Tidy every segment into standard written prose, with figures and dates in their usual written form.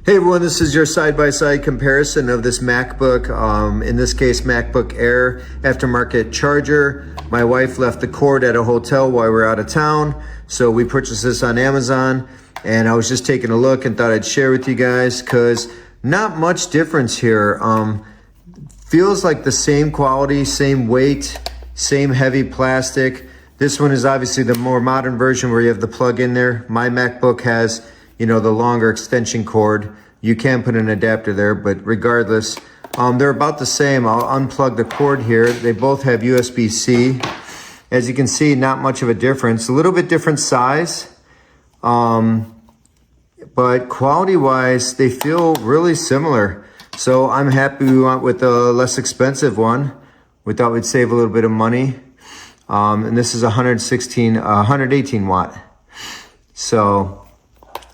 Hey everyone, this is your side-by-side comparison of this MacBook, in this case MacBook Air aftermarket charger. My wife left the cord at a hotel while we were out of town, so we purchased this on Amazon, and I was just taking a look and thought I'd share with you guys because not much difference here. Feels like the same quality, same weight, same heavy plastic. This one is obviously the more modern version where you have the plug in there. My MacBook has, you know, the longer extension cord. You can put an adapter there, but regardless, they're about the same. I'll unplug the cord here. They both have USB-C. As you can see, not much of a difference. A little bit different size, but quality-wise, they feel really similar. So I'm happy we went with the less expensive one. We thought we'd save a little bit of money. And this is 118 watt. So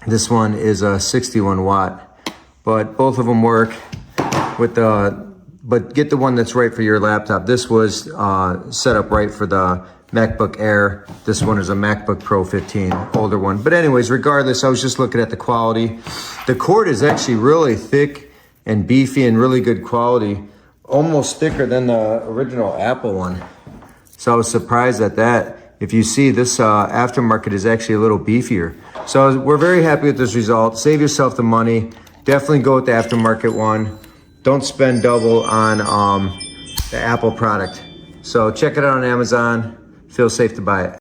this one is a 61 watt, but both of them work with but get the one that's right for your laptop. This was set up right for the MacBook Air. This one is a MacBook Pro 15, older one. But anyways, regardless, I was just looking at the quality. The cord is actually really thick and beefy and really good quality, almost thicker than the original Apple one. So I was surprised at that. If you see, this aftermarket is actually a little beefier. So we're very happy with this result. Save yourself the money. Definitely go with the aftermarket one. Don't spend double on the Apple product. So check it out on Amazon. Feel safe to buy it.